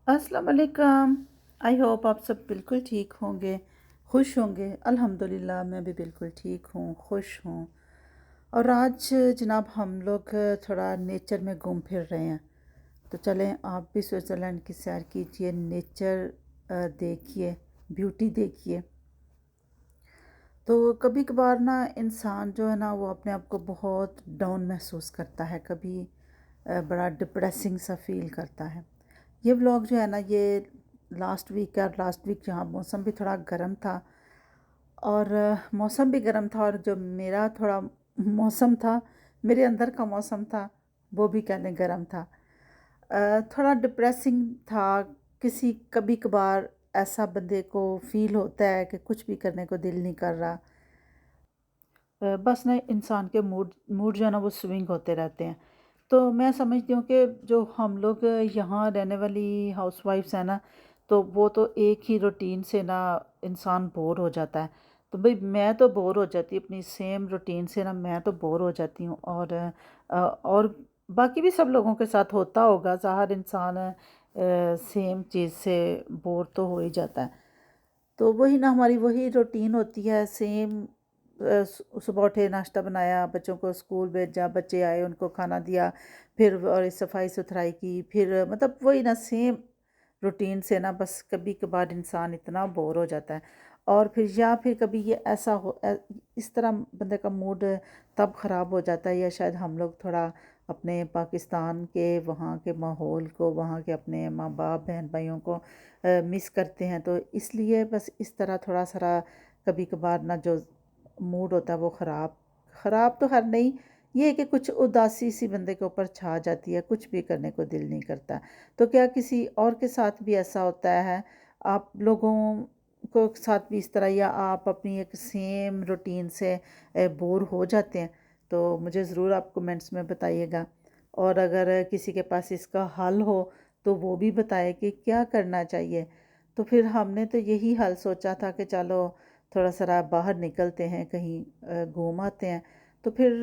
अस्सलाम वालेकुम। I hope आप सब बिल्कुल ठीक होंगे, खुश होंगे। अल्हम्दुलिल्लाह मैं भी बिल्कुल ठीक हूँ, खुश हूँ। और आज जनाब हम लोग थोड़ा नेचर में घूम फिर रहे हैं। तो चलें आप भी स्विट्ज़रलैंड की सैर कीजिए, नेचर देखिए, ब्यूटी देखिए। तो कभी कभार ना इंसान जो है ना वो अपने आप को बहुत डाउन महसूस करता है, कभी बड़ा डिप्रेसिंग सा फील करता है। ये व्लॉग जो है ना ये लास्ट वीक जहाँ मौसम भी थोड़ा गर्म था और मौसम भी गर्म था, और जो मेरा थोड़ा मौसम था, मेरे अंदर का मौसम था, वो भी कहने गर्म था। थोड़ा डिप्रेसिंग था। किसी कभी कभार ऐसा बंदे को फील होता है कि कुछ भी करने को दिल नहीं कर रहा। बस ना इंसान के मूड मूड जो है ना वो स्विंग होते रहते हैं। तो मैं समझती हूँ कि जो हम लोग यहाँ रहने वाली हाउसवाइफ्स हैं ना, तो वो तो एक ही रूटीन से ना इंसान बोर हो जाता है। तो भाई मैं तो बोर हो जाती हूँ अपनी सेम रूटीन से ना, मैं तो बोर हो जाती हूँ। और बाकी भी सब लोगों के साथ होता होगा, हर इंसान सेम चीज़ से बोर तो हो ही जाता है। तो वही ना हमारी वही रूटीन होती है सेम। सुबह उठे, नाश्ता बनाया, बच्चों को स्कूल भेजा, बच्चे आए उनको खाना दिया, फिर और सफाई सुथराई की, फिर मतलब वही ना सेम रूटीन से ना बस कभी कभार इंसान इतना बोर हो जाता है। और फिर या फिर कभी ये ऐसा इस तरह बंदे का मूड तब ख़राब हो जाता है, या शायद हम लोग थोड़ा अपने पाकिस्तान के वहाँ के माहौल को, वहाँ के अपने माँ बाप बहन भाइयों को मिस करते हैं। तो इसलिए बस इस तरह थोड़ा सा कभी कभार ना जो मूड होता है वो ख़राब ख़राब तो हर नहीं, ये है कि कुछ उदासी सी बंदे के ऊपर छा जाती है, कुछ भी करने को दिल नहीं करता। तो क्या किसी और के साथ भी ऐसा होता है? आप लोगों को साथ भी इस तरह, या आप अपनी एक सेम रूटीन से बोर हो जाते हैं? तो मुझे ज़रूर आप कमेंट्स में बताइएगा। और अगर किसी के पास इसका हल हो तो वो भी बताए कि क्या करना चाहिए। तो फिर हमने तो यही हल सोचा था कि चलो थोड़ा सा बाहर निकलते हैं, कहीं घूम आते हैं। तो फिर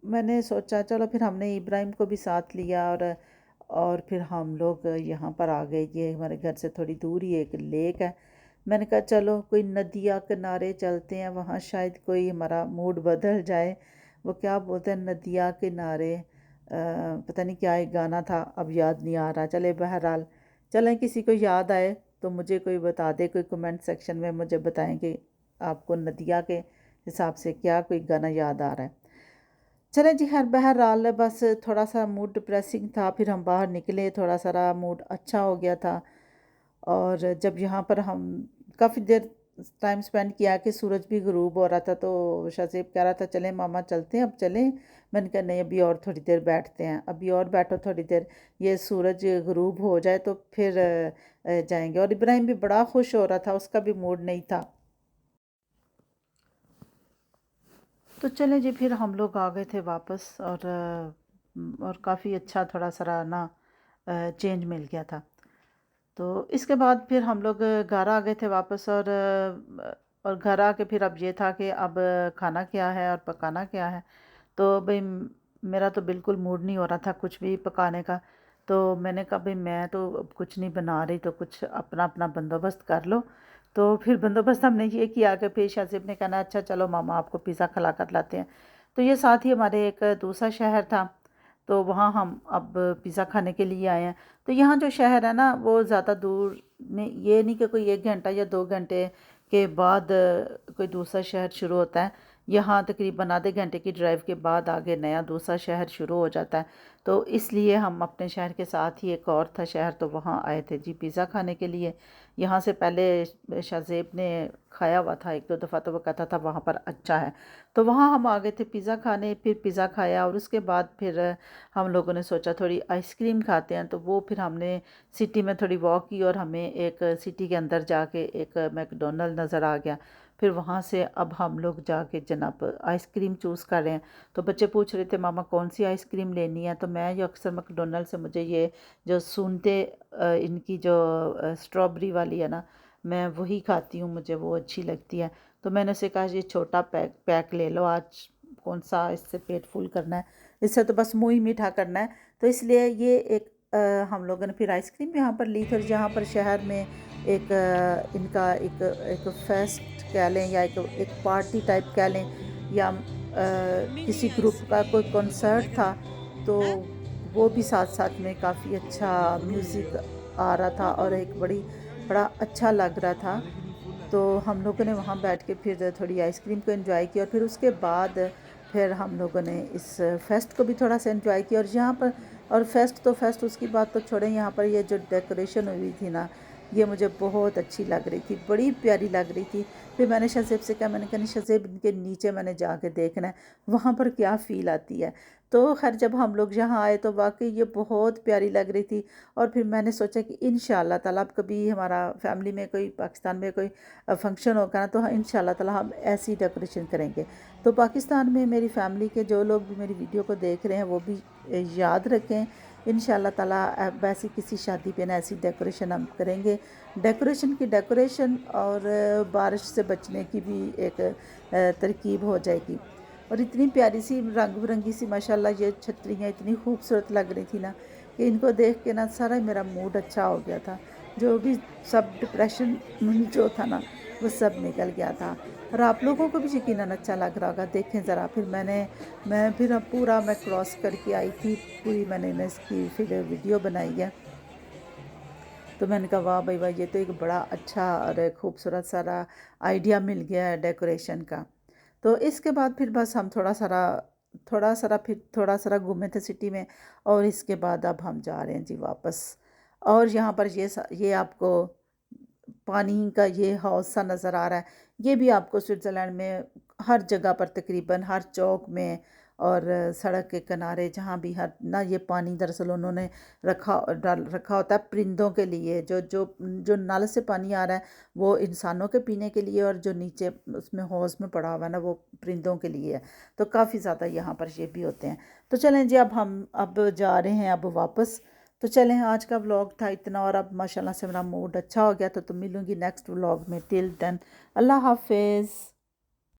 मैंने सोचा चलो, फिर हमने इब्राहिम को भी साथ लिया, और फिर हम लोग यहाँ पर आ गए। ये हमारे घर से थोड़ी दूर ही एक लेक है। मैंने कहा चलो कोई नदिया किनारे चलते हैं, वहाँ शायद कोई हमारा मूड बदल जाए। वो क्या बोलते हैं, नदिया किनारे पता नहीं क्या एक गाना था, अब याद नहीं आ रहा। चले बहरहाल, चलें किसी को याद आए तो मुझे कोई बता दे, कोई कमेंट सेक्शन में मुझे बताएं कि आपको नदिया के हिसाब से क्या कोई गाना याद आ रहा है। चलें जी, हर बहरहाल बस थोड़ा सा मूड डिप्रेसिंग था, फिर हम बाहर निकले, थोड़ा सा मूड अच्छा हो गया था। और जब यहाँ पर हम काफ़ी देर टाइम स्पेंड किया कि सूरज भी गुरूब हो रहा था, तो शाहज़ेब कह रहा था चलें मामा चलते हैं, अब चलें। मैंने कहा नहीं, अभी और थोड़ी देर बैठते हैं, अभी और बैठो थोड़ी देर, ये सूरज गुरूब हो जाए तो फिर जाएंगे। और इब्राहिम भी बड़ा खुश हो रहा था, उसका भी मूड नहीं था। तो चलें जी, फिर हम लोग आ गए थे वापस। और काफ़ी अच्छा थोड़ा सा ना चेंज मिल गया था। तो इसके बाद फिर हम लोग घर आ गए थे वापस। और घर आके फिर अब ये था कि अब खाना क्या है और पकाना क्या है। तो भाई मेरा तो बिल्कुल मूड नहीं हो रहा था कुछ भी पकाने का। तो मैंने कहा भाई मैं तो अब कुछ नहीं बना रही, तो कुछ अपना अपना बंदोबस्त कर लो। तो फिर बंदोबस्त हमने ये किया कि फिर शाहज़ेब ने कहना अच्छा चलो मामा आपको पिज़्ज़ा खिला कर लाते हैं। तो ये साथ ही हमारे एक दूसरा शहर था, तो वहाँ हम अब पिज़्ज़ा खाने के लिए आए हैं। तो यहाँ जो शहर है ना वो ज़्यादा दूर नहीं, ये नहीं कि कोई 1 घंटा या 2 घंटे के बाद कोई दूसरा शहर शुरू होता है। यहाँ तकरीबन आधे घंटे की ड्राइव के बाद आगे नया दूसरा शहर शुरू हो जाता है। तो इसलिए हम अपने शहर के साथ ही एक और था शहर, तो वहाँ आए थे जी पिज़्ज़ा खाने के लिए। यहाँ से पहले शाहज़ेब ने खाया हुआ था 1-2 दफ़ा, तो वो कहता था वहाँ पर अच्छा है। तो वहाँ हम आ गए थे पिज़्ज़ा खाने, फिर पिज़्ज़ा खाया और उसके बाद फिर हम लोगों ने सोचा थोड़ी आइसक्रीम खाते हैं। तो वो फिर हमने सिटी में थोड़ी वॉक की, और हमें एक सिटी के अंदर जाके एक मैकडॉनल्ड नज़र आ गया। फिर वहाँ से अब हम लोग जाके जनाब आइसक्रीम चूज़ कर रहे हैं। तो बच्चे पूछ रहे थे मामा कौन सी आइसक्रीम लेनी है। तो मैं जो अक्सर मैकडॉनल्ड से मुझे ये जो सूनते इनकी जो स्ट्रॉबेरी वाली है ना, मैं वही खाती हूँ, मुझे वो अच्छी लगती है। तो मैंने उसे कहा ये छोटा पैक पैक ले लो, आज कौन सा इससे पेट फुल करना है, इससे तो बस मुँह ही मीठा करना है। तो इसलिए ये एक हम लोगों ने फिर आइसक्रीम भी यहाँ पर ली थी, और जहाँ पर शहर में एक इनका एक फेस्ट कह लें या एक पार्टी टाइप कह लें, या किसी ग्रुप का कोई कॉन्सर्ट था, तो वो भी साथ साथ में काफ़ी अच्छा म्यूज़िक आ रहा था और बड़ा अच्छा लग रहा था। तो हम लोगों ने वहाँ बैठ के फिर थोड़ी आइसक्रीम को एंजॉय किया, और फिर उसके बाद फिर हम लोगों ने इस फेस्ट को भी थोड़ा सा एंजॉय किया। और यहाँ पर, और फेस्ट तो फेस्ट उसकी बात तो छोड़ें, यहाँ पर ये जो डेकोरेशन हुई थी ना, ये मुझे बहुत अच्छी लग रही थी, बड़ी प्यारी लग रही थी। फिर मैंने शज़ेब से कहा, मैंने कहा नहीं शज़ेब, इनके नीचे मैंने जाके देखना है वहाँ पर क्या फ़ील आती है। तो खैर जब हम लोग यहाँ आए तो वाकई ये बहुत प्यारी लग रही थी। और फिर मैंने सोचा कि इंशाल्लाह ताला अब कभी हमारा फैमिली में कोई, पाकिस्तान में कोई फंक्शन होगा ना, तो इंशाल्लाह ताला हम ऐसी डेकोरेशन करेंगे। तो पाकिस्तान में मेरी फैमिली के जो लोग भी मेरी वीडियो को देख रहे हैं वो भी याद रखें, इंशाल्लाह ताला वैसी किसी शादी पे ना ऐसी डेकोरेशन हम करेंगे। डेकोरेशन और बारिश से बचने की भी एक तरकीब हो जाएगी। और इतनी प्यारी सी रंग बिरंगी सी माशाल्लाह ये छतरियाँ इतनी खूबसूरत लग रही थी ना, कि इनको देख के ना सारा ही मेरा मूड अच्छा हो गया था। जो भी सब डिप्रेशन जो था ना, वो सब निकल गया था। और आप लोगों को भी यकीनन अच्छा लग रहा होगा। देखें ज़रा, फिर मैं फिर अब पूरा मैं क्रॉस करके आई थी, पूरी मैंने ना इसकी फिर वीडियो बनाई है। तो मैंने कहा वाह भाई वाह, ये तो एक बड़ा अच्छा और खूबसूरत सारा आइडिया मिल गया है डेकोरेशन का। तो इसके बाद फिर बस हम थोड़ा सारा घूमे थे सिटी में, और इसके बाद अब हम जा रहे हैं जी वापस। और यहाँ पर ये आपको पानी का ये हाउस सा नज़र आ रहा है। ये भी आपको स्विट्ज़रलैंड में हर जगह पर, तकरीबन हर चौक में और सड़क के किनारे जहाँ भी, हर ना, ये पानी दरअसल उन्होंने रखा होता है परिंदों के लिए। जो नल से पानी आ रहा है वो इंसानों के पीने के लिए, और जो नीचे उसमें हौज़ में पड़ा हुआ है ना, वो परिंदों के लिए है। तो काफ़ी ज़्यादा यहाँ पर ये भी होते हैं। तो चलें जी, अब हम अब जा रहे हैं अब वापस। तो चलें, आज का व्लॉग था इतना, और अब माशाल्लाह से मेरा मूड अच्छा हो गया। तो मिलूँगी नेक्स्ट व्लॉग में। टिल देन, अल्लाह हाफिज़।